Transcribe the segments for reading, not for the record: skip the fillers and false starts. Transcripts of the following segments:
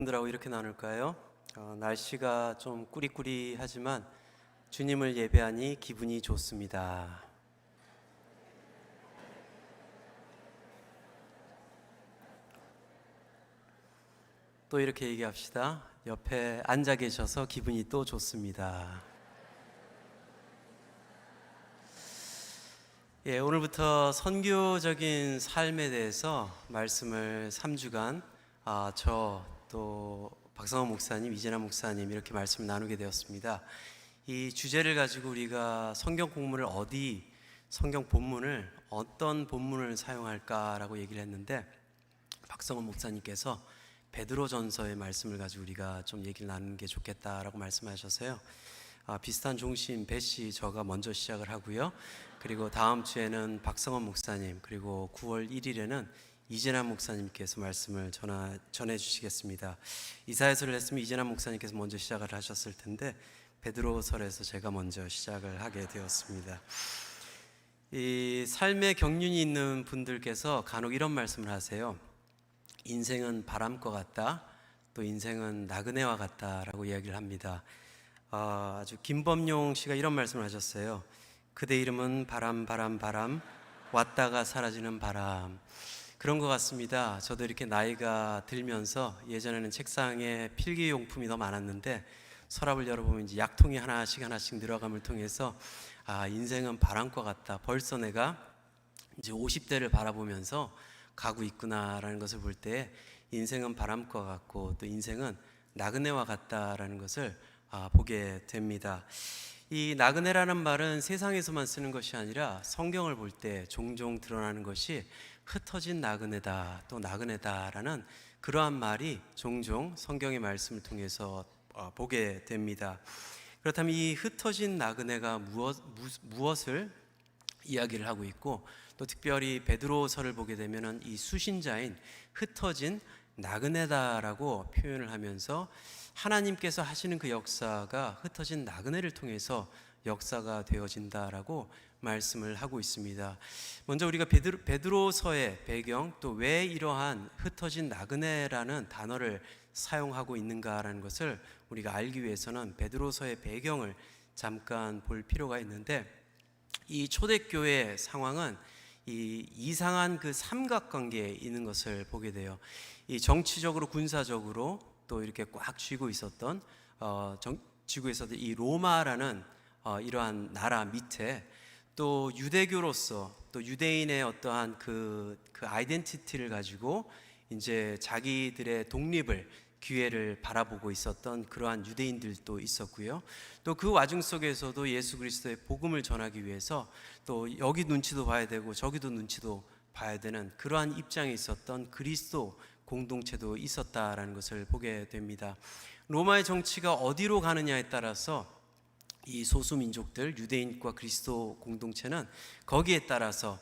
분들하고 이렇게 나눌까요? 날씨가 좀 꾸리꾸리하지만 주님을 예배하니 기분이 좋습니다. 또 이렇게 얘기합시다. 옆에 앉아 계셔서 기분이 또 좋습니다. 오늘부터 선교적인 삶에 대해서 말씀을 3주간 또 박성호 목사님, 이재남 목사님 이렇게 말씀을 나누게 되었습니다. 이 주제를 가지고 우리가 성경 본문을 성경 본문을 어떤 본문을 사용할까라고 얘기를 했는데, 박성호 목사님께서 베드로전서의 말씀을 가지고 우리가 좀 얘기를 나누는 게 좋겠다라고 말씀하셔서요. 비슷한 종신 배씨 저가 먼저 시작을 하고요. 그리고 다음 주에는 박성원 목사님, 그리고 9월 1일에는 이재남 목사님께서 말씀을 전해 주시겠습니다. 이사야서를 했으면 이재남 목사님께서 먼저 시작을 하셨을 텐데 베드로서에서 제가 먼저 시작을 하게 되었습니다. 이 삶의 경륜이 있는 분들께서 간혹 이런 말씀을 하세요. 인생은 바람과 같다, 또 인생은 나그네와 같다라고 이야기를 합니다. 아주 김범용 씨가 이런 말씀을 하셨어요. 그대 이름은 바람, 바람, 바람, 왔다가 사라지는 바람. 그런 것 같습니다. 저도 이렇게 나이가 들면서 예전에는 책상에 필기용품이 너무 많았는데 서랍을 열어보면 이제 약통이 하나씩 늘어감을 통해서 인생은 바람과 같다. 벌써 내가 이제 50대를 바라보면서 가고 있구나라는 것을 볼 때 인생은 바람과 같고 또 인생은 나그네와 같다라는 것을 보게 됩니다. 이 나그네라는 말은 세상에서만 쓰는 것이 아니라 성경을 볼 때 종종 드러나는 것이 흩어진 나그네다, 또 나그네다라는 그러한 말이 종종 성경의 말씀을 통해서 보게 됩니다. 그렇다면 이 흩어진 나그네가 무엇을 이야기를 하고 있고, 또 특별히 베드로서를 보게 되면 이 수신자인 흩어진 나그네다라고 표현을 하면서 하나님께서 하시는 그 역사가 흩어진 나그네를 통해서 역사가 되어진다라고 말씀을 하고 있습니다. 먼저 우리가 베드로서의 배경, 또 왜 이러한 흩어진 나그네라는 단어를 사용하고 있는가라는 것을 우리가 알기 위해서는 베드로서의 배경을 잠깐 볼 필요가 있는데, 이 초대교회 상황은 이 이상한 그 삼각관계에 있는 것을 보게 돼요. 이 정치적으로, 군사적으로 또 이렇게 꽉 쥐고 있었던 이 로마라는 이러한 나라 밑에 또 유대교로서 또 유대인의 어떠한 그 아이덴티티를 가지고 이제 자기들의 독립을, 기회를 바라보고 있었던 그러한 유대인들도 있었고요. 또 그 와중 속에서도 예수 그리스도의 복음을 전하기 위해서 또 여기 눈치도 봐야 되고 저기도 눈치도 봐야 되는 그러한 입장에 있었던 그리스도 공동체도 있었다라는 것을 보게 됩니다. 로마의 정치가 어디로 가느냐에 따라서 이 소수민족들, 유대인과 그리스도 공동체는 거기에 따라서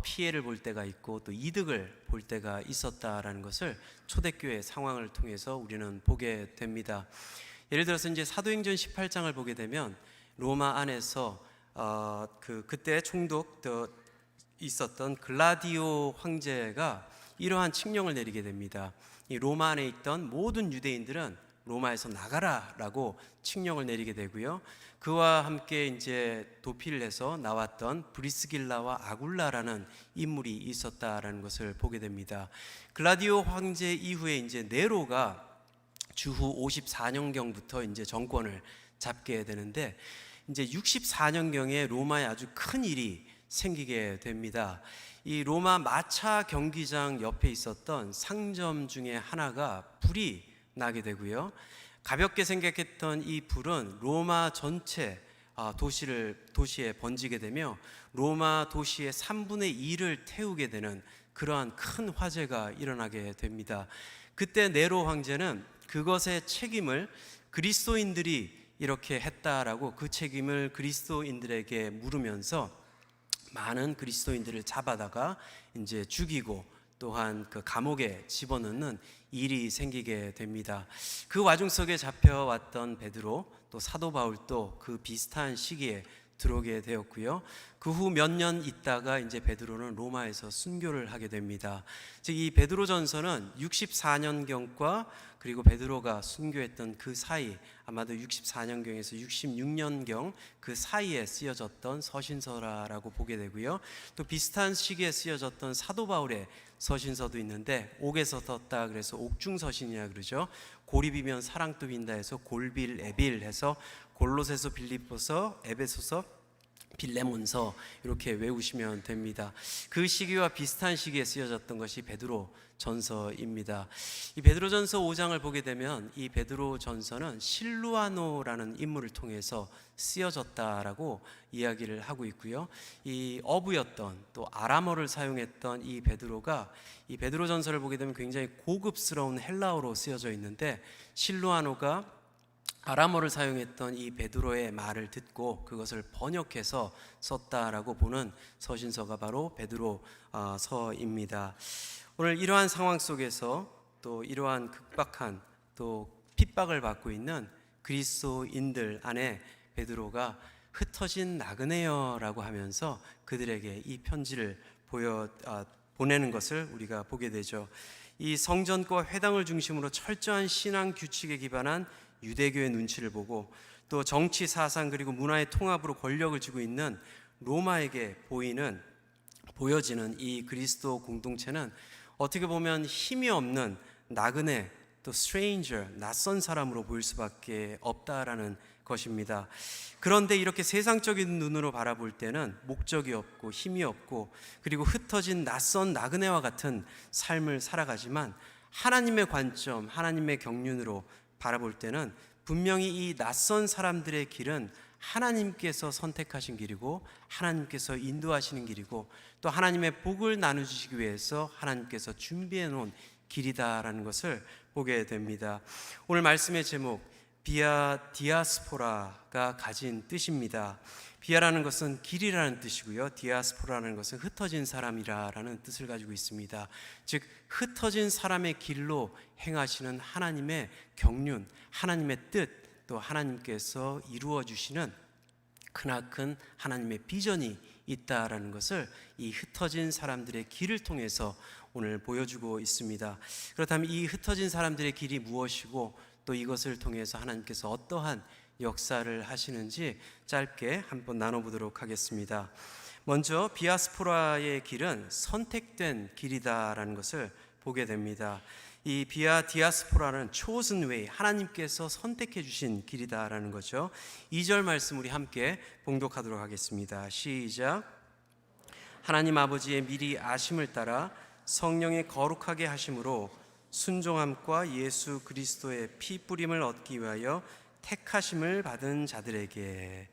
피해를 볼 때가 있고 또 이득을 볼 때가 있었다라는 것을 초대교회 상황을 통해서 우리는 보게 됩니다. 예를 들어서 이제 사도행전 18장을 보게 되면 로마 안에서 그때 총독 있었던 글라디오 황제가 이러한 칙령을 내리게 됩니다. 이 로마 안에 있던 모든 유대인들은 로마에서 나가라라고 칙령을 내리게 되고요. 그와 함께 이제 도피를 해서 나왔던 브리스길라와 아굴라라는 인물이 있었다라는 것을 보게 됩니다. 글라디오 황제 이후에 이제 네로가 주후 54년경부터 이제 정권을 잡게 되는데, 이제 64년경에 로마에 아주 큰 일이 생기게 됩니다. 이 로마 마차 경기장 옆에 있었던 상점 중에 하나가 불이 나게 되고요. 가볍게 생각했던 이 불은 로마 전체 도시에 번지게 되며 로마 도시의 3분의 2를 태우게 되는 그러한 큰 화재가 일어나게 됩니다. 그때 네로 황제는 그것의 책임을 그리스도인들이 이렇게 했다라고 그 책임을 그리스도인들에게 물으면서 많은 그리스도인들을 잡아다가 이제 죽이고 또한 그 감옥에 집어넣는 일이 생기게 됩니다. 그 와중 속에 잡혀왔던 베드로, 또 사도 바울도 그 비슷한 시기에 들어오게 되었고요. 그 후 몇 년 있다가 이제 베드로는 로마에서 순교를 하게 됩니다. 즉 이 베드로전서는 64년경과 그리고 베드로가 순교했던 그 사이, 아마도 64년경에서 66년경 그 사이에 쓰여졌던 서신서라고 보게 되고요. 또 비슷한 시기에 쓰여졌던 사도 바울의 서신서도 있는데, 옥에서 썼다 그래서 옥중서신이라 그러죠. 고립이면 사랑도 빈다 해서 골빌 에빌 해서 골로새서, 빌립보서, 에베소서, 빌레몬서 이렇게 외우시면 됩니다. 그 시기와 비슷한 시기에 쓰여졌던 것이 베드로 전서입니다. 이 베드로 전서 5장을 보게 되면 이 베드로 전서는 실루아노라는 인물을 통해서 쓰여졌다라고 이야기를 하고 있고요. 이 어부였던, 또 아람어를 사용했던 이 베드로가, 이 베드로 전서를 보게 되면 굉장히 고급스러운 헬라어로 쓰여져 있는데, 실루아노가 아람어를 사용했던 이 베드로의 말을 듣고 그것을 번역해서 썼다라고 보는 서신서가 바로 베드로서입니다. 오늘 이러한 상황 속에서 또 이러한 극박한 또 핍박을 받고 있는 그리스도인들 안에 베드로가 흩어진 나그네여라고 하면서 그들에게 이 편지를 보내는 것을 우리가 보게 되죠. 이 성전과 회당을 중심으로 철저한 신앙 규칙에 기반한 유대교의 눈치를 보고, 또 정치, 사상 그리고 문화의 통합으로 권력을 쥐고 있는 로마에게 보여지는 이 그리스도 공동체는 어떻게 보면 힘이 없는 나그네, 또 stranger, 낯선 사람으로 보일 수밖에 없다라는 것입니다. 그런데 이렇게 세상적인 눈으로 바라볼 때는 목적이 없고 힘이 없고 그리고 흩어진 낯선 나그네와 같은 삶을 살아가지만, 하나님의 관점, 하나님의 경륜으로 바라볼 때는 분명히 이 낯선 사람들의 길은 하나님께서 선택하신 길이고 하나님께서 인도하시는 길이고 또 하나님의 복을 나눠주시기 위해서 하나님께서 준비해 놓은 길이다라는 것을 보게 됩니다. 오늘 말씀의 제목, 비아 디아스포라가 가진 뜻입니다. 비아라는 것은 길이라는 뜻이고요, 디아스포라는 것은 흩어진 사람이라는 뜻을 가지고 있습니다. 즉 흩어진 사람의 길로 행하시는 하나님의 경륜, 하나님의 뜻, 또 하나님께서 이루어 주시는 크나큰 하나님의 비전이 있다라는 것을 이 흩어진 사람들의 길을 통해서 오늘 보여주고 있습니다. 그렇다면 이 흩어진 사람들의 길이 무엇이고 또 이것을 통해서 하나님께서 어떠한 역사를 하시는지 짧게 한번 나눠보도록 하겠습니다. 먼저 비아스포라의 길은 선택된 길이다라는 것을 보게 됩니다. 이 비아 디아스포라는 chosen way, 하나님께서 선택해 주신 길이다라는 거죠. 2절 말씀 우리 함께 봉독하도록 하겠습니다. 시작. 하나님 아버지의 미리 아심을 따라 성령의 거룩하게 하심으로 순종함과 예수 그리스도의 피 뿌림을 얻기 위하여 택하심을 받은 자들에게,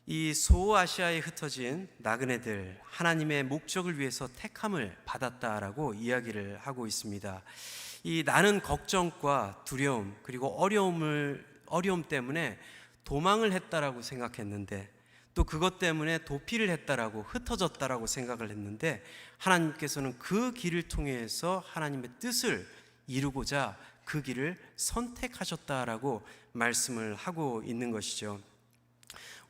이 소아시아에 흩어진 나그네들, 하나님의 목적을 위해서 택함을 받았다라고 이야기를 하고 있습니다. 이 나는 걱정과 두려움 그리고 어려움 때문에 도망을 했다라고 생각했는데, 또 그것 때문에 도피를 했다라고, 흩어졌다라고 생각을 했는데, 하나님께서는 그 길을 통해서 하나님의 뜻을 이루고자 그 길을 선택하셨다라고 말씀을 하고 있는 것이죠.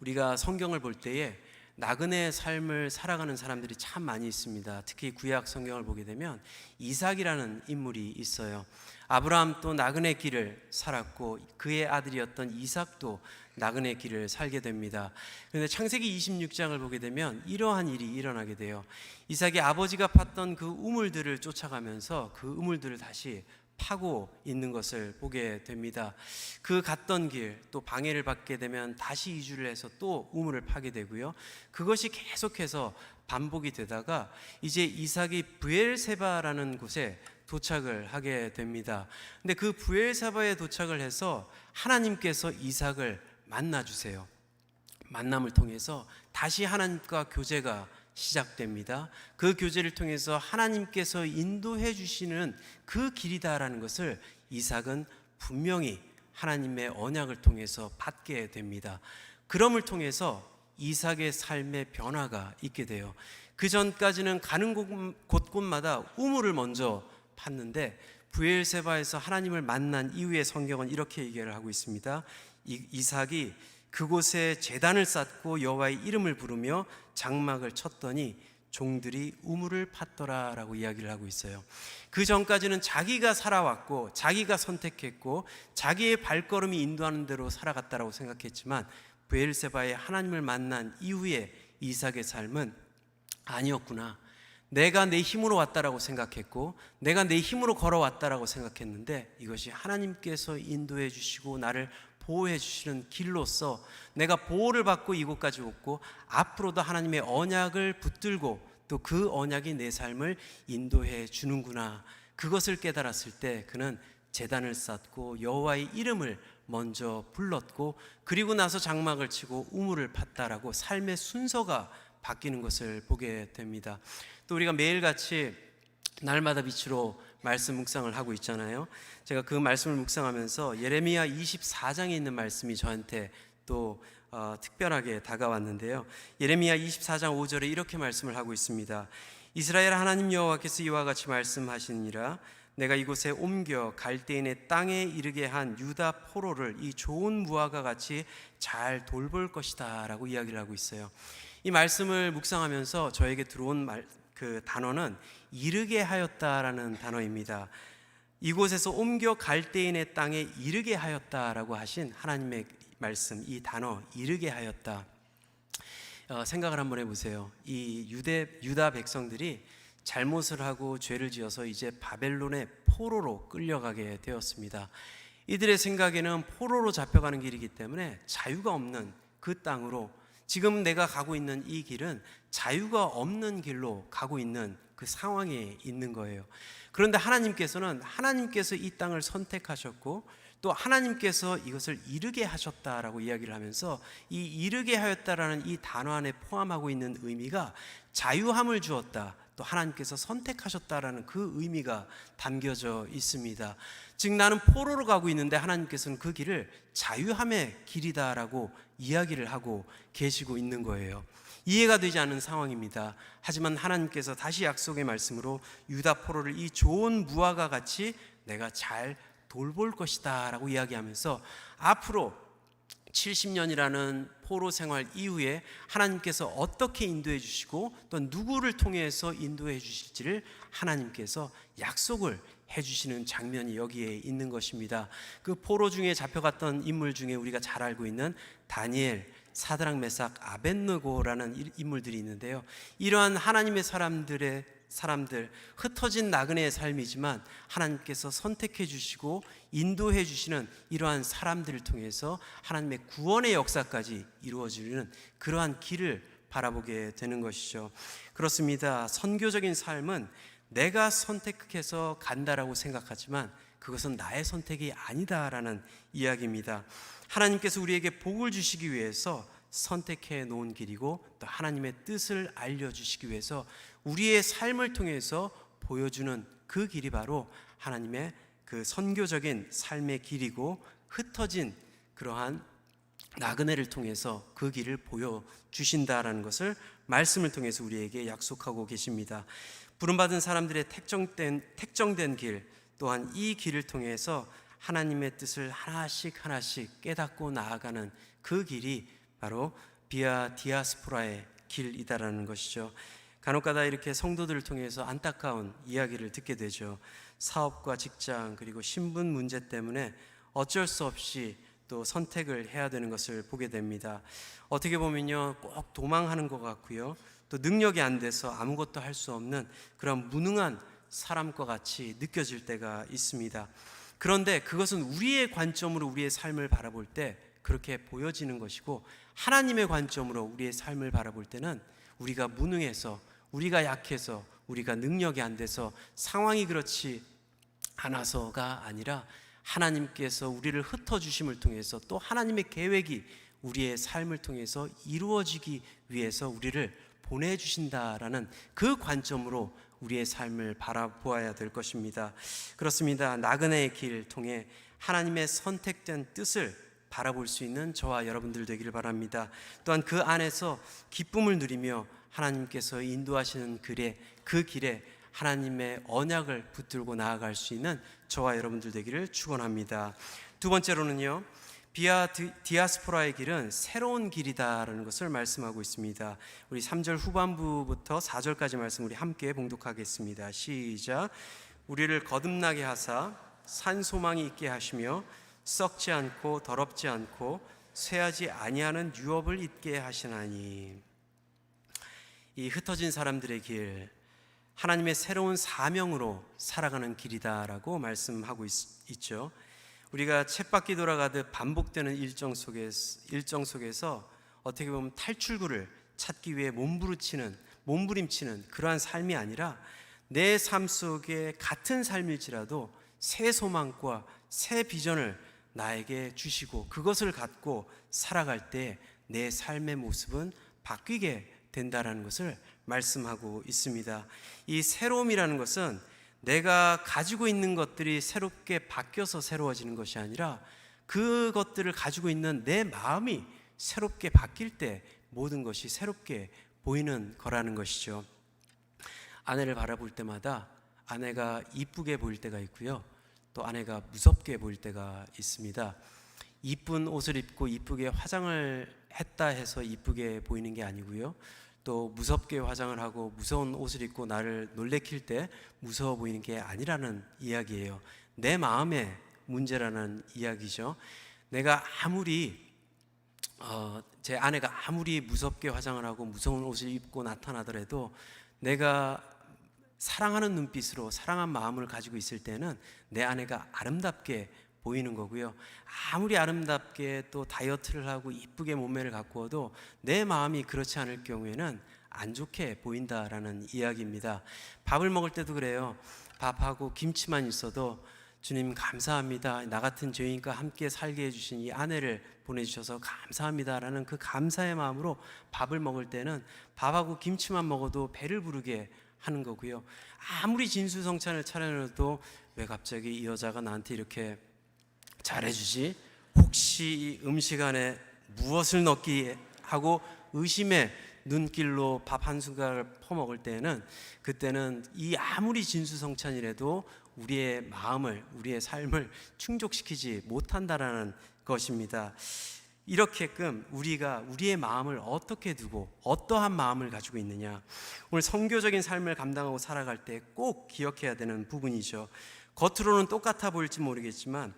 우리가 성경을 볼 때에 나그네의 삶을 살아가는 사람들이 참 많이 있습니다. 특히 구약 성경을 보게 되면 이삭이라는 인물이 있어요. 아브라함 또 나그네 길을 살았고 그의 아들이었던 이삭도 나그네 길을 살게 됩니다. 그런데 창세기 26장을 보게 되면 이러한 일이 일어나게 돼요. 이삭이 아버지가 팠던 그 우물들을 쫓아가면서 그 우물들을 다시 파고 있는 것을 보게 됩니다. 그 갔던 길, 또 방해를 받게 되면 다시 이주를 해서 또 우물을 파게 되고요. 그것이 계속해서 반복이 되다가 이제 이삭이 브엘세바라는 곳에 도착을 하게 됩니다. 근데 그 브엘세바에 도착을 해서 하나님께서 이삭을 만나 주세요. 만남을 통해서 다시 하나님과 교제가 시작됩니다. 그 교제를 통해서 하나님께서 인도해 주시는 그 길이다라는 것을 이삭은 분명히 하나님의 언약을 통해서 받게 됩니다. 그럼을 통해서 이삭의 삶의 변화가 있게 돼요. 그 전까지는 가는 곳곳마다 우물을 먼저 팠는데 브엘세바에서 하나님을 만난 이후에 성경은 이렇게 얘기를 하고 있습니다. 이삭이 그곳에 제단을 쌓고 여호와의 이름을 부르며 장막을 쳤더니 종들이 우물을 팠더라라고 이야기를 하고 있어요. 그 전까지는 자기가 살아왔고 자기가 선택했고 자기의 발걸음이 인도하는 대로 살아갔다라고 생각했지만 브엘세바의 하나님을 만난 이후에 이삭의 삶은 아니었구나, 내가 내 힘으로 왔다라고 생각했고 내가 내 힘으로 걸어왔다라고 생각했는데 이것이 하나님께서 인도해 주시고 나를 보호해 주시는 길로서 내가 보호를 받고 이곳까지 왔고 앞으로도 하나님의 언약을 붙들고 또 그 언약이 내 삶을 인도해 주는구나, 그것을 깨달았을 때 그는 제단을 쌓고 여호와의 이름을 먼저 불렀고 그리고 나서 장막을 치고 우물을 팠다라고 삶의 순서가 바뀌는 것을 보게 됩니다. 또 우리가 매일같이 날마다 빛으로 말씀 묵상을 하고 있잖아요. 제가 그 말씀을 묵상하면서 예레미야 24장에 있는 말씀이 저한테 또 특별하게 다가왔는데요. 예레미야 24장 5절에 이렇게 말씀을 하고 있습니다. 이스라엘 하나님 여호와께서 이와 같이 말씀하시니라, 내가 이곳에 옮겨 갈대인의 땅에 이르게 한 유다 포로를 이 좋은 무화과 같이 잘 돌볼 것이다 라고 이야기를 하고 있어요. 이 말씀을 묵상하면서 저에게 들어온 그 단어는 이르게 하였다라는 단어입니다. 이곳에서 옮겨 갈대인의 땅에 이르게 하였다라고 하신 하나님의 말씀, 이 단어 이르게 하였다, 생각을 한번 해보세요. 이 유다 백성들이 잘못을 하고 죄를 지어서 이제 바벨론의 포로로 끌려가게 되었습니다. 이들의 생각에는 포로로 잡혀가는 길이기 때문에 자유가 없는 그 땅으로, 지금 내가 가고 있는 이 길은 자유가 없는 길로 가고 있는 그 상황에 있는 거예요. 그런데 하나님께서 이 땅을 선택하셨고 또 하나님께서 이것을 이르게 하셨다라고 이야기를 하면서 이 이르게 하였다라는 이 단어 안에 포함하고 있는 의미가 자유함을 주었다, 또 하나님께서 선택하셨다라는 그 의미가 담겨져 있습니다. 즉 나는 포로로 가고 있는데 하나님께서는 그 길을 자유함의 길이다라고 이야기를 하고 계시고 있는 거예요. 이해가 되지 않는 상황입니다. 하지만 하나님께서 다시 약속의 말씀으로 유다 포로를 이 좋은 무화과 같이 내가 잘 돌볼 것이다 라고 이야기하면서 앞으로 70년이라는 포로 생활 이후에 하나님께서 어떻게 인도해 주시고 또 누구를 통해서 인도해 주실지를 하나님께서 약속을 해주시는 장면이 여기에 있는 것입니다. 그 포로 중에 잡혀갔던 인물 중에 우리가 잘 알고 있는 다니엘, 사드락, 메삭, 아벳느고라는 인물들이 있는데요. 이러한 하나님의 사람들, 흩어진 나그네의 삶이지만 하나님께서 선택해 주시고 인도해 주시는 이러한 사람들을 통해서 하나님의 구원의 역사까지 이루어지는 그러한 길을 바라보게 되는 것이죠. 그렇습니다. 선교적인 삶은 내가 선택해서 간다라고 생각하지만 그것은 나의 선택이 아니다라는 이야기입니다. 하나님께서 우리에게 복을 주시기 위해서 선택해 놓은 길이고 또 하나님의 뜻을 알려주시기 위해서 우리의 삶을 통해서 보여주는 그 길이 바로 하나님의 그 선교적인 삶의 길이고 흩어진 그러한 나그네를 통해서 그 길을 보여주신다라는 것을 말씀을 통해서 우리에게 약속하고 계십니다. 부름받은 사람들의 택정된 길, 또한 이 길을 통해서 하나님의 뜻을 하나씩 깨닫고 나아가는 그 길이 바로 비아 디아스포라의 길이다라는 것이죠. 간혹가다 이렇게 성도들을 통해서 안타까운 이야기를 듣게 되죠. 사업과 직장 그리고 신분 문제 때문에 어쩔 수 없이 또 선택을 해야 되는 것을 보게 됩니다. 어떻게 보면요, 꼭 도망하는 것 같고요, 또 능력이 안 돼서 아무것도 할 수 없는 그런 무능한 사람과 같이 느껴질 때가 있습니다. 그런데 그것은 우리의 관점으로 우리의 삶을 바라볼 때 그렇게 보여지는 것이고, 하나님의 관점으로 우리의 삶을 바라볼 때는 우리가 무능해서, 우리가 약해서, 우리가 능력이 안 돼서, 상황이 그렇지 않아서가 아니라 하나님께서 우리를 흩어주심을 통해서 또 하나님의 계획이 우리의 삶을 통해서 이루어지기 위해서 우리를 보내주신다라는 그 관점으로 우리의 삶을 바라보아야 될 것입니다. 그렇습니다. 나그네의 길 통해 하나님의 선택된 뜻을 바라볼 수 있는 저와 여러분들 되기를 바랍니다. 또한 그 안에서 기쁨을 누리며 하나님께서 인도하시는 그 길에 하나님의 언약을 붙들고 나아갈 수 있는 저와 여러분들 되기를 축원합니다. 두 번째로는요, 디아스포라의 길은 새로운 길이다라는 것을 말씀하고 있습니다. 우리 3절 후반부부터 4절까지 말씀 우리 함께 봉독하겠습니다. 시작. 우리를 거듭나게 하사 산 소망이 있게 하시며 썩지 않고 더럽지 않고 쇠하지 아니하는 유업을 있게 하시나니. 이 흩어진 사람들의 길, 하나님의 새로운 사명으로 살아가는 길이다라고 말씀하고 있죠. 우리가 쳇바퀴 돌아가듯 반복되는 일정 속에서 어떻게 보면 탈출구를 찾기 위해 몸부림치는 그러한 삶이 아니라 내 삶 속에 같은 삶일지라도 새 소망과 새 비전을 나에게 주시고 그것을 갖고 살아갈 때 내 삶의 모습은 바뀌게 된다라는 것을 말씀하고 있습니다. 이 새로움이라는 것은 내가 가지고 있는 것들이 새롭게 바뀌어서 새로워지는 것이 아니라 그것들을 가지고 있는 내 마음이 새롭게 바뀔 때 모든 것이 새롭게 보이는 거라는 것이죠. 아내를 바라볼 때마다 아내가 이쁘게 보일 때가 있고요, 또 아내가 무섭게 보일 때가 있습니다. 이쁜 옷을 입고 이쁘게 화장을 했다 해서 이쁘게 보이는 게 아니고요, 또 무섭게 화장을 하고 무서운 옷을 입고 나를 놀래킬 때 무서워 보이는 게 아니라는 이야기예요. 내 마음의 문제라는 이야기죠. 내가 제 아내가 아무리 무섭게 화장을 하고 무서운 옷을 입고 나타나더라도 내가 사랑하는 눈빛으로 사랑한 마음을 가지고 있을 때는 내 아내가 아름답게 보이는 거고요. 아무리 아름답게 또 다이어트를 하고 이쁘게 몸매를 가꾸어도 내 마음이 그렇지 않을 경우에는 안 좋게 보인다라는 이야기입니다. 밥을 먹을 때도 그래요. 밥하고 김치만 있어도 주님 감사합니다, 나 같은 죄인과 함께 살게 해주신 이 아내를 보내주셔서 감사합니다라는 그 감사의 마음으로 밥을 먹을 때는 밥하고 김치만 먹어도 배를 부르게 하는 거고요. 아무리 진수성찬을 차려놔도 왜 갑자기 이 여자가 나한테 이렇게 잘해주지? 혹시 이 음식 안에 무엇을 넣기 하고 의심의 눈길로 밥 한 숟가락을 퍼먹을 때는 그때는 이 아무리 진수성찬이라도 우리의 마음을, 우리의 삶을 충족시키지 못한다라는 것입니다. 이렇게끔 우리가 우리의 마음을 어떻게 두고 어떠한 마음을 가지고 있느냐, 오늘 선교적인 삶을 감당하고 살아갈 때 꼭 기억해야 되는 부분이죠. 겉으로는 똑같아 보일지 모르겠지만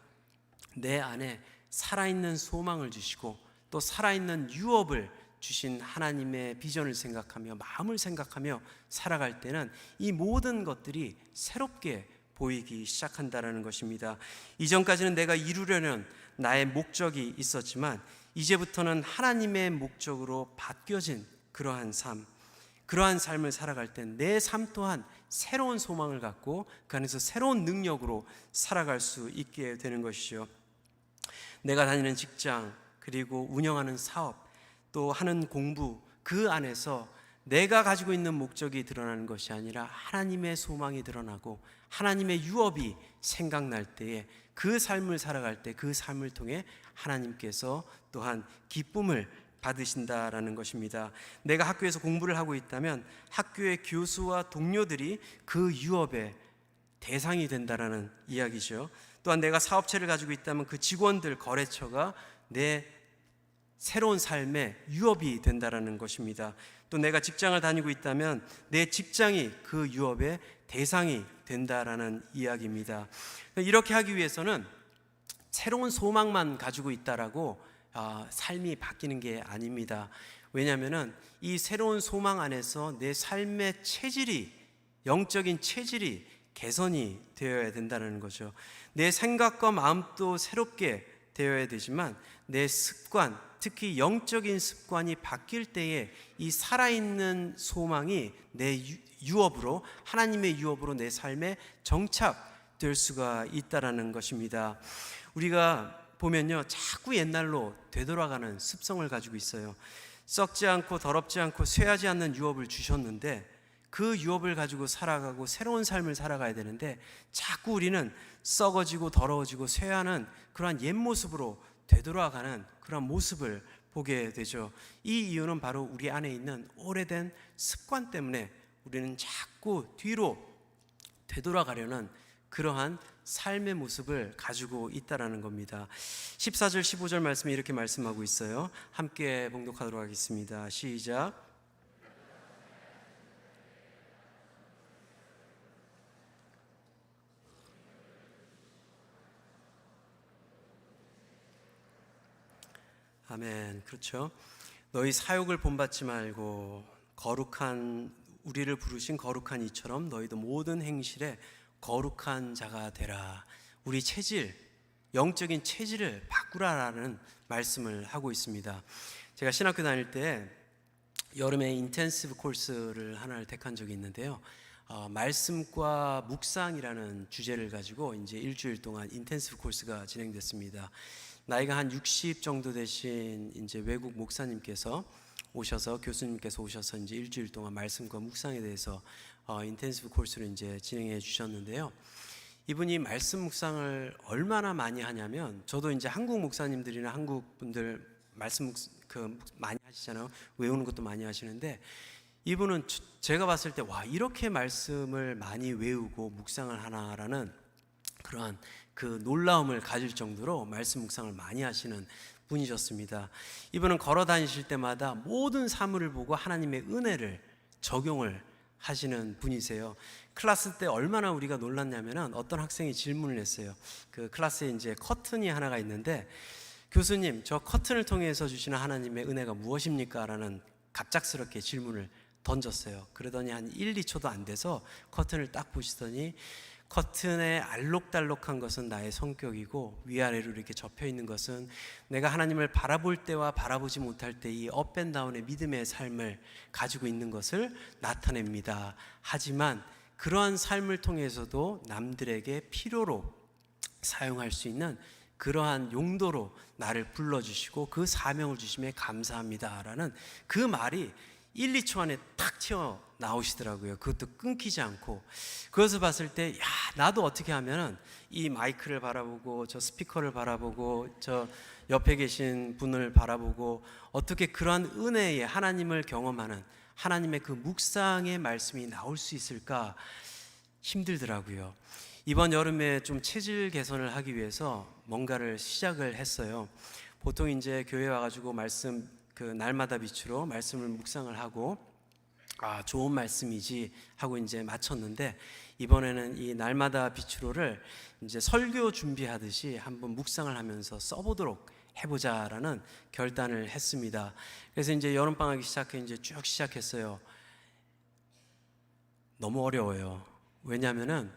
내 안에 살아있는 소망을 주시고 또 살아있는 유업을 주신 하나님의 비전을 생각하며 마음을 생각하며 살아갈 때는 이 모든 것들이 새롭게 보이기 시작한다는 것입니다. 이전까지는 내가 이루려는 나의 목적이 있었지만 이제부터는 하나님의 목적으로 바뀌어진 그러한 삶을 살아갈 때 내 삶 또한 새로운 소망을 갖고 그 안에서 새로운 능력으로 살아갈 수 있게 되는 것이죠. 내가 다니는 직장, 그리고 운영하는 사업, 또 하는 공부, 그 안에서 내가 가지고 있는 목적이 드러나는 것이 아니라 하나님의 소망이 드러나고 하나님의 유업이 생각날 때에 그 삶을 살아갈 때 그 삶을 통해 하나님께서 또한 기쁨을 받으신다라는 것입니다. 내가 학교에서 공부를 하고 있다면 학교의 교수와 동료들이 그 유업의 대상이 된다라는 이야기죠. 또한 내가 사업체를 가지고 있다면 그 직원들, 거래처가 내 새로운 삶의 유업이 된다라는 것입니다. 또 내가 직장을 다니고 있다면 내 직장이 그 유업의 대상이 된다라는 이야기입니다. 이렇게 하기 위해서는 새로운 소망만 가지고 있다라고 삶이 바뀌는 게 아닙니다. 왜냐하면 이 새로운 소망 안에서 내 삶의 체질이, 영적인 체질이 개선이 되어야 된다는 거죠. 내 생각과 마음도 새롭게 되어야 되지만 내 습관, 특히 영적인 습관이 바뀔 때에 이 살아있는 소망이 내 유업으로, 하나님의 유업으로 내 삶에 정착될 수가 있다는 것입니다. 우리가 보면요, 자꾸 옛날로 되돌아가는 습성을 가지고 있어요. 썩지 않고 더럽지 않고 쇠하지 않는 유업을 주셨는데 그 유업을 가지고 살아가고 새로운 삶을 살아가야 되는데 자꾸 우리는 썩어지고 더러워지고 쇠하는 그러한 옛 모습으로 되돌아가는 그런 모습을 보게 되죠. 이 이유는 바로 우리 안에 있는 오래된 습관 때문에 우리는 자꾸 뒤로 되돌아가려는 그러한 삶의 모습을 가지고 있다라는 겁니다. 14절 15절 말씀이 이렇게 말씀하고 있어요. 함께 봉독하도록 하겠습니다. 시작. 아멘. 그렇죠. 너희 사욕을 본받지 말고 거룩한 우리를 부르신 거룩한 이처럼 너희도 모든 행실에 거룩한 자가 되라. 우리 체질, 영적인 체질을 바꾸라라는 말씀을 하고 있습니다. 제가 신학교 다닐 때 여름에 인텐시브 코र्스를 하나를 택한 적이 있는데요. 말씀과 묵상이라는 주제를 가지고 이제 일주일 동안 인텐시브 코र्스가 진행됐습니다. 나이가 한 60 정도 되신 이제 외국 목사님께서 오셔서 교수님께서 오셔서 이제 일주일 동안 말씀과 묵상에 대해서 인텐시브 코र्스를 이제 진행해 주셨는데요. 이분이 말씀 묵상을 얼마나 많이 하냐면 저도 이제 한국 목사님들이나 한국 분들 말씀 많이 하시잖아요. 외우는 것도 많이 하시는데 이분은 제가 봤을 때 와 이렇게 말씀을 많이 외우고 묵상을 하나라는 그러한 그 놀라움을 가질 정도로 말씀 묵상을 많이 하시는 분이셨습니다. 이분은 걸어 다니실 때마다 모든 사물을 보고 하나님의 은혜를 적용을 하시는 분이세요. 클래스 때 얼마나 우리가 놀랐냐면은 어떤 학생이 질문을 했어요. 그 클래스에 이제 커튼이 하나가 있는데 교수님, 저 커튼을 통해서 주시는 하나님의 은혜가 무엇입니까? 라는 갑작스럽게 질문을 던졌어요. 그러더니 한 1, 2초도 안 돼서 커튼을 딱 보시더니 커튼에 알록달록한 것은 나의 성격이고 위아래로 이렇게 접혀 있는 것은 내가 하나님을 바라볼 때와 바라보지 못할 때 이 업앤다운의 믿음의 삶을 가지고 있는 것을 나타냅니다. 하지만 그러한 삶을 통해서도 남들에게 필요로 사용할 수 있는 그러한 용도로 나를 불러주시고 그 사명을 주심에 감사합니다 라는 그 말이 1, 2초 안에 탁 튀어나오시더라고요. 그것도 끊기지 않고. 그것을 봤을 때 야, 나도 어떻게 하면 이 마이크를 바라보고 저 스피커를 바라보고 저 옆에 계신 분을 바라보고 어떻게 그러한 은혜의 하나님을 경험하는 하나님의 그 묵상의 말씀이 나올 수 있을까 힘들더라고요. 이번 여름에 좀 체질 개선을 하기 위해서 뭔가를 시작을 했어요. 보통 이제 교회 와가지고 말씀 그 날마다 빛으로 말씀을 묵상을 하고 좋은 말씀이지 하고 이제 마쳤는데 이번에는 이 날마다 빛으로를 이제 설교 준비하듯이 한번 묵상을 하면서 써보도록 해보자라는 결단을 했습니다. 그래서 이제 여름 방학이 이제 쭉 시작했어요. 너무 어려워요. 왜냐하면은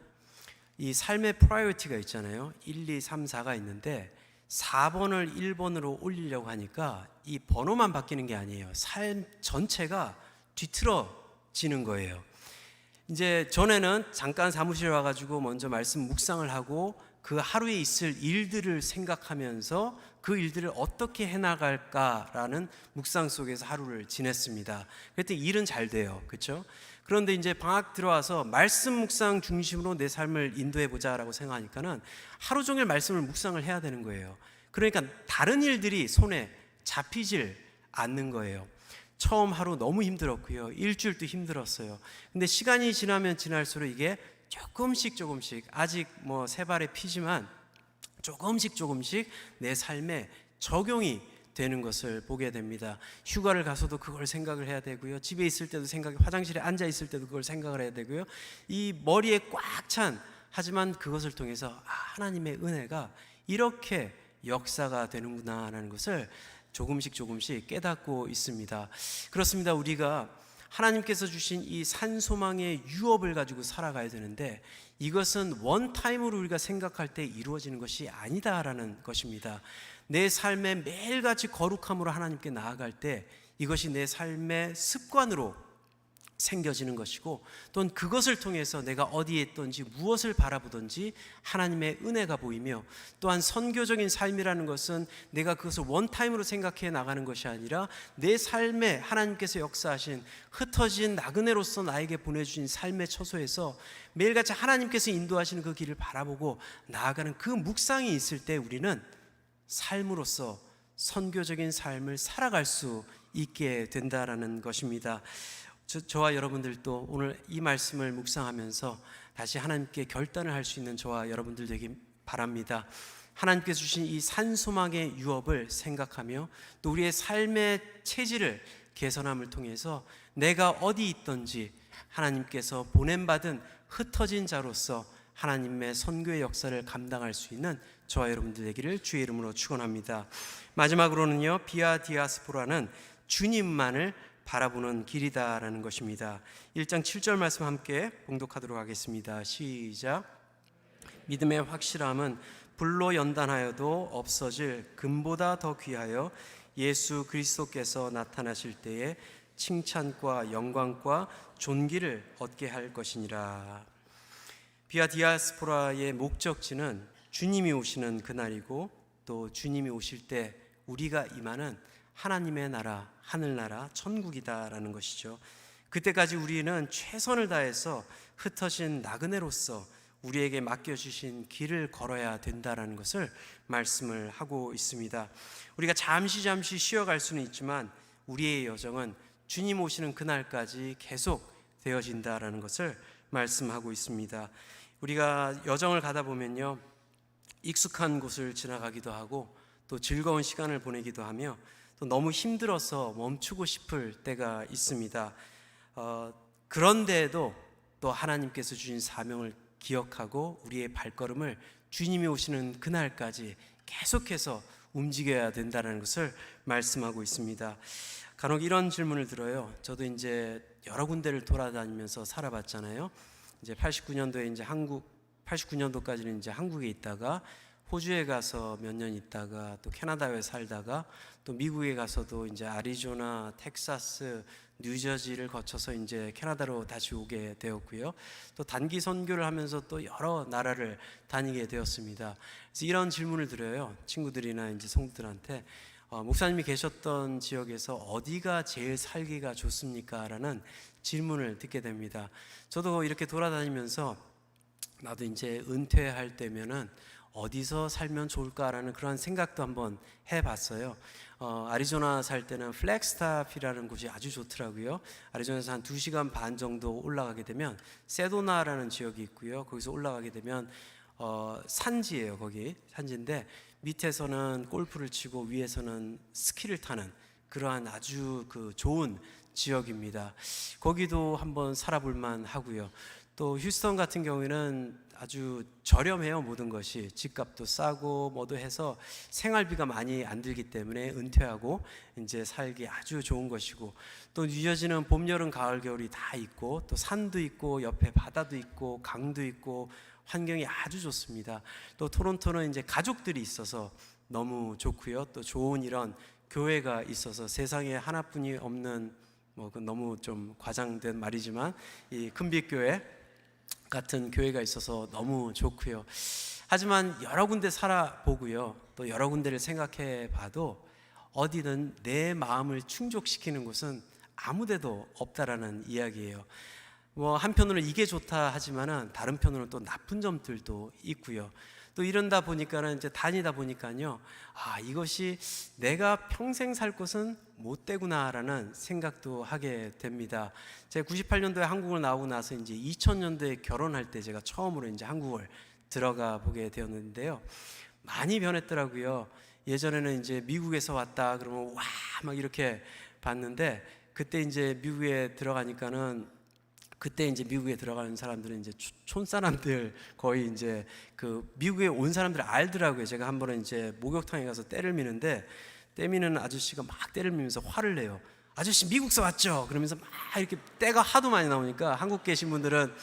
이 삶의 프라이어티가 있잖아요. 1, 2, 3, 4가 있는데 4번을 1번으로 올리려고 하니까 이 번호만 바뀌는 게 아니에요. 삶 전체가 뒤틀어지는 거예요. 이제 전에는 잠깐 사무실에 와가지고 먼저 말씀 묵상을 하고 그 하루에 있을 일들을 생각하면서 그 일들을 어떻게 해나갈까라는 묵상 속에서 하루를 지냈습니다. 그랬더니 일은 잘 돼요. 그렇죠? 그런데 이제 방학 들어와서 말씀 묵상 중심으로 내 삶을 인도해 보자라고 생각하니까는 하루 종일 말씀을 묵상을 해야 되는 거예요. 그러니까 다른 일들이 손에 잡히질 않는 거예요. 처음 하루 너무 힘들었고요. 일주일도 힘들었어요. 근데 시간이 지나면 지날수록 이게 조금씩 아직 뭐 세 발의 피지만 조금씩 내 삶에 적용이 되는 것을 보게 됩니다. 휴가를 가서도 그걸 생각을 해야 되고요. 집에 있을 때도 화장실에 앉아 있을 때도 그걸 생각을 해야 되고요. 이 머리에 꽉 찬 하지만 그것을 통해서 하나님의 은혜가 이렇게 역사가 되는구나라는 것을 조금씩 깨닫고 있습니다. 그렇습니다. 우리가 하나님께서 주신 이 산소망의 유업을 가지고 살아가야 되는데 이것은 원타임으로 우리가 생각할 때 이루어지는 것이 아니다라는 것입니다. 내 삶의 매일같이 거룩함으로 하나님께 나아갈 때 이것이 내 삶의 습관으로 생겨지는 것이고 또는 그것을 통해서 내가 어디에 있든지 무엇을 바라보든지 하나님의 은혜가 보이며 또한 선교적인 삶이라는 것은 내가 그것을 원타임으로 생각해 나가는 것이 아니라 내 삶에 하나님께서 역사하신 흩어진 나그네로서 나에게 보내주신 삶의 처소에서 매일같이 하나님께서 인도하시는 그 길을 바라보고 나아가는 그 묵상이 있을 때 우리는 삶으로서 선교적인 삶을 살아갈 수 있게 된다라는 것입니다. 저와 여러분들도 오늘 이 말씀을 묵상하면서 다시 하나님께 결단을 할 수 있는 저와 여러분들 되기 바랍니다. 하나님께서 주신 이 산소망의 유업을 생각하며 또 우리의 삶의 체질을 개선함을 통해서 내가 어디 있든지 하나님께서 보냄받은 흩어진 자로서 하나님의 선교의 역사를 감당할 수 있는 저와 여러분들 되기를 주의 이름으로 축원합니다. 마지막으로는요, 비아 디아스포라는 주님만을 바라보는 길이다라는 것입니다. 1장 7절 말씀 함께 봉독하도록 하겠습니다. 시작. 믿음의 확실함은 불로 연단하여도 없어질 금보다 더 귀하여 예수 그리스도께서 나타나실 때에 칭찬과 영광과 존귀를 얻게 할 것이니라. 비아 디아스포라의 목적지는 주님이 오시는 그날이고 또 주님이 오실 때 우리가 임하는 하나님의 나라, 하늘나라, 천국이다라는 것이죠. 그때까지 우리는 최선을 다해서 흩어진 나그네로서 우리에게 맡겨주신 길을 걸어야 된다라는 것을 말씀을 하고 있습니다. 우리가 잠시 쉬어갈 수는 있지만 우리의 여정은 주님 오시는 그날까지 계속 되어진다라는 것을 말씀하고 있습니다. 우리가 여정을 가다 보면요, 익숙한 곳을 지나가기도 하고 또 즐거운 시간을 보내기도 하며 또 너무 힘들어서 멈추고 싶을 때가 있습니다. 그런데도 또 하나님께서 주신 사명을 기억하고 우리의 발걸음을 주님이 오시는 그날까지 계속해서 움직여야 된다는 것을 말씀하고 있습니다. 간혹 이런 질문을 들어요. 저도 이제 여러 군데를 돌아다니면서 살아봤잖아요. 이제 89년도에 이제 89년도까지는 이제 한국에 있다가 호주에 가서 몇 년 있다가 또 캐나다에 살다가 또 미국에 가서도 이제 아리조나, 텍사스, 뉴저지를 거쳐서 이제 캐나다로 다시 오게 되었고요. 또 단기 선교를 하면서 또 여러 나라를 다니게 되었습니다. 그래서 이런 질문을 드려요. 친구들이나 이제 성도들한테 목사님이 계셨던 지역에서 어디가 제일 살기가 좋습니까? 라는 질문을 듣게 됩니다. 저도 이렇게 돌아다니면서 나도 이제 은퇴할 때면은 어디서 살면 좋을까라는 그런 생각도 한번 해봤어요. 아리조나 살 때는 플렉스탑이라는 곳이 아주 좋더라고요. 아리조나에서 한 2시간 반 정도 올라가게 되면 세도나라는 지역이 있고요. 거기서 올라가게 되면 산지예요. 거기 산지인데 밑에서는 골프를 치고 위에서는 스키를 타는 그러한 아주 좋은 지역입니다. 거기도 한번 살아볼 만하고요. 또 휴스턴 같은 경우에는 아주 저렴해요. 모든 것이 집값도 싸고 뭐도 해서 생활비가 많이 안 들기 때문에 은퇴하고 이제 살기 아주 좋은 것이고, 또 뉴저지는 봄, 여름, 가을, 겨울이 다 있고 또 산도 있고 옆에 바다도 있고 강도 있고 환경이 아주 좋습니다. 또 토론토는 이제 가족들이 있어서 너무 좋고요. 또 좋은 이런 교회가 있어서 세상에 하나뿐이 없는, 뭐 너무 좀 과장된 말이지만 이 큰빛교회 같은 교회가 있어서 너무 좋고요. 하지만 여러 군데 살아보고요, 또 여러 군데를 생각해 봐도 어디든 내 마음을 충족시키는 곳은 아무데도 없다라는 이야기예요. 뭐 한편으로는 이게 좋다 하지만은 다른 편으로는 또 나쁜 점들도 있고요. 또 이런다 보니까는 이제 다니다 보니까요, 이것이 내가 평생 살 곳은 못 되구나라는 생각도 하게 됩니다. 제가 98년도에 한국을 나오고 나서 이제 2000년도에 결혼할 때 제가 처음으로 이제 한국을 들어가 보게 되었는데요, 많이 변했더라고요. 예전에는 이제 미국에서 왔다 그러면 와 막 이렇게 봤는데 그때 이제 미국에 들어가니까는 그때 이제 미국에 들어가는 사람들은 이제 촌 사람들 거의 이제 미국에 온 사람들 알더라고요. 제가 한 번은 이제 목욕탕에 가서 때를 미는데 때 미는 아저씨가 막 때를 미면서 화를 내요. 아저씨 미국서 왔죠? 그러면서 막 이렇게 때가 하도 많이 나오니까 한국 계신 분들은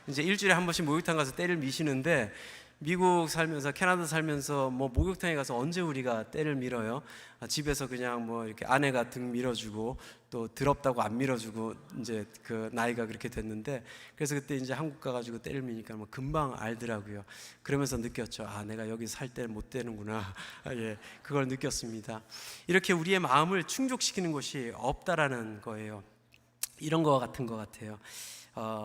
이제 일주일에 한 번씩 목욕탕 가서 때를 미시는데 미국 살면서 캐나다 살면서 뭐 목욕탕에 가서 언제 우리가 때를 밀어요? 집에서 그냥 뭐 이렇게 아내가 등 밀어주고 또 더럽다고 안 밀어주고 이제 나이가 그렇게 됐는데, 그래서 그때 이제 한국 가가지고 때를 미니까 뭐 금방 알더라고요. 그러면서 느꼈죠. 내가 여기 살 때 못 되는구나. 예, 그걸 느꼈습니다. 이렇게 우리의 마음을 충족시키는 곳이 없다라는 거예요. 이런 거 같은 것 같아요.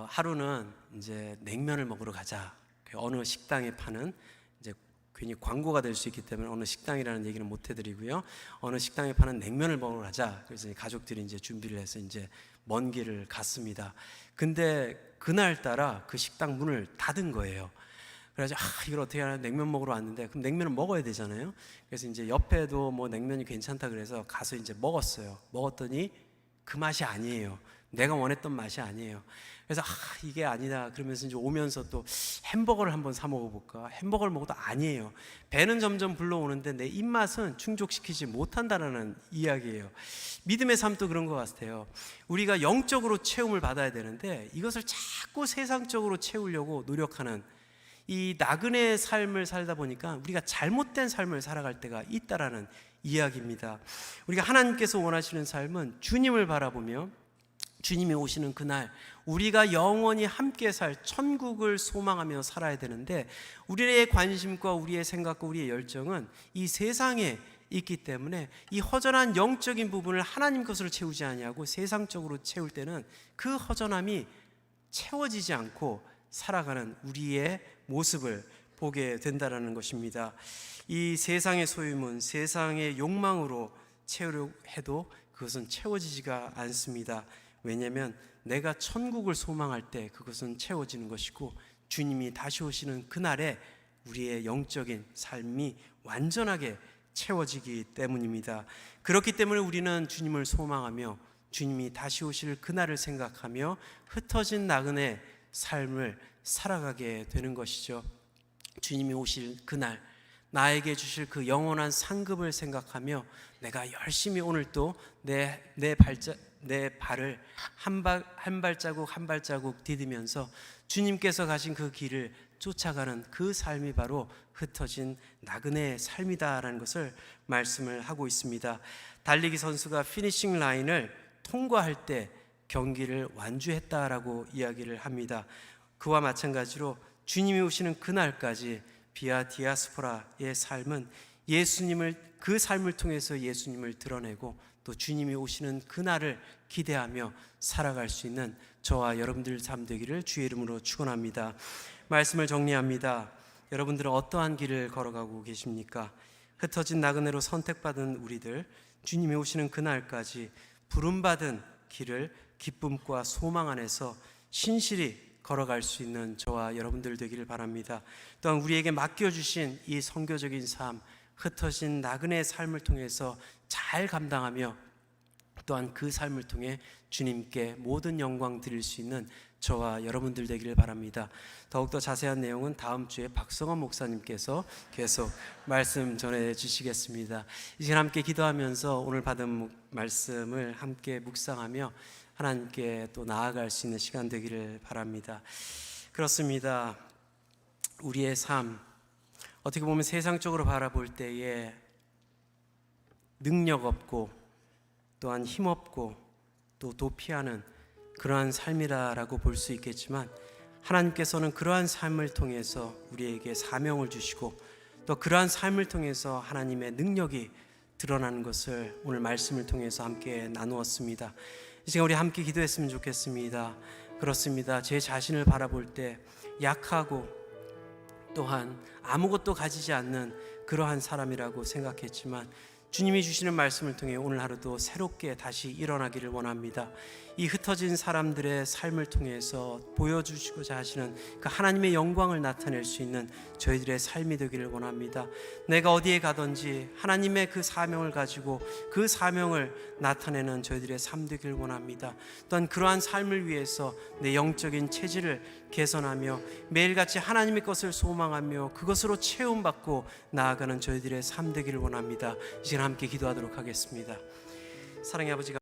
하루는 이제 냉면을 먹으러 가자. 어느 식당에 파는 이제 괜히 광고가 될 수 있기 때문에 어느 식당이라는 얘기는 못 해드리고요. 어느 식당에 파는 냉면을 먹으러 가자. 그래서 가족들이 이제 준비를 해서 이제 먼 길을 갔습니다. 근데 그날따라 그 식당 문을 닫은 거예요. 그래서 이걸 어떻게 하나, 냉면 먹으러 왔는데 그럼 냉면을 먹어야 되잖아요. 그래서 이제 옆에도 뭐 냉면이 괜찮다 그래서 가서 이제 먹었어요. 먹었더니 그 맛이 아니에요. 내가 원했던 맛이 아니에요. 그래서 이게 아니다 그러면서 이제 오면서 또 햄버거를 한번 사 먹어볼까. 햄버거를 먹어도 아니에요. 배는 점점 불러오는데 내 입맛은 충족시키지 못한다는 이야기예요. 믿음의 삶도 그런 것 같아요. 우리가 영적으로 채움을 받아야 되는데 이것을 자꾸 세상적으로 채우려고 노력하는 이 나그네의 삶을 살다 보니까 우리가 잘못된 삶을 살아갈 때가 있다라는 이야기입니다. 우리가 하나님께서 원하시는 삶은 주님을 바라보며 주님이 오시는 그날 우리가 영원히 함께 살 천국을 소망하며 살아야 되는데, 우리의 관심과 우리의 생각과 우리의 열정은 이 세상에 있기 때문에 이 허전한 영적인 부분을 하나님 것으로 채우지 아니하고 세상적으로 채울 때는 그 허전함이 채워지지 않고 살아가는 우리의 모습을 보게 된다는 것입니다. 이 세상의 소유물, 세상의 욕망으로 채우려 해도 그것은 채워지지가 않습니다. 왜냐하면 내가 천국을 소망할 때 그것은 채워지는 것이고, 주님이 다시 오시는 그날에 우리의 영적인 삶이 완전하게 채워지기 때문입니다. 그렇기 때문에 우리는 주님을 소망하며 주님이 다시 오실 그날을 생각하며 흩어진 나그네 삶을 살아가게 되는 것이죠. 주님이 오실 그날 나에게 주실 그 영원한 상급을 생각하며 내가 열심히 오늘 또 내 발을 한 발자국 디디면서 주님께서 가신 그 길을 쫓아가는 그 삶이 바로 흩어진 나그네의 삶이다라는 것을 말씀을 하고 있습니다. 달리기 선수가 피니싱 라인을 통과할 때 경기를 완주했다라고 이야기를 합니다. 그와 마찬가지로 주님이 오시는 그날까지 비아 디아스포라의 삶은 예수님을, 그 삶을 통해서 예수님을 드러내고 또 주님이 오시는 그날을 기대하며 살아갈 수 있는 저와 여러분들 삶 되기를 주의 이름으로 축원합니다. 말씀을 정리합니다. 여러분들은 어떠한 길을 걸어가고 계십니까? 흩어진 나그네로 선택받은 우리들, 주님이 오시는 그날까지 부름받은 길을 기쁨과 소망 안에서 신실히 걸어갈 수 있는 저와 여러분들 되기를 바랍니다. 또한 우리에게 맡겨주신 이 선교적인 삶, 흩어진 나그네의 삶을 통해서 잘 감당하며 또한 그 삶을 통해 주님께 모든 영광 드릴 수 있는 저와 여러분들 되기를 바랍니다. 더욱더 자세한 내용은 다음 주에 박성원 목사님께서 계속 말씀 전해 주시겠습니다. 이제 함께 기도하면서 오늘 받은 말씀을 함께 묵상하며 하나님께 또 나아갈 수 있는 시간 되기를 바랍니다. 그렇습니다. 우리의 삶, 어떻게 보면 세상적으로 바라볼 때에 능력 없고 또한 힘 없고 또 도피하는 그러한 삶이라고 볼 수 있겠지만, 하나님께서는 그러한 삶을 통해서 우리에게 사명을 주시고 또 그러한 삶을 통해서 하나님의 능력이 드러나는 것을 오늘 말씀을 통해서 함께 나누었습니다. 이 시간 우리 함께 기도했으면 좋겠습니다. 그렇습니다. 제 자신을 바라볼 때 약하고 또한 아무것도 가지지 않는 그러한 사람이라고 생각했지만, 주님이 주시는 말씀을 통해 오늘 하루도 새롭게 다시 일어나기를 원합니다. 이 흩어진 사람들의 삶을 통해서 보여주시고자 하시는 그 하나님의 영광을 나타낼 수 있는 저희들의 삶이 되기를 원합니다. 내가 어디에 가든지 하나님의 그 사명을 가지고 그 사명을 나타내는 저희들의 삶 되기를 원합니다. 또한 그러한 삶을 위해서 내 영적인 체질을 개선하며 매일같이 하나님의 것을 소망하며 그것으로 채움받고 나아가는 저희들의 삶 되기를 원합니다. 이제 함께 기도하도록 하겠습니다. 사랑의 아버지,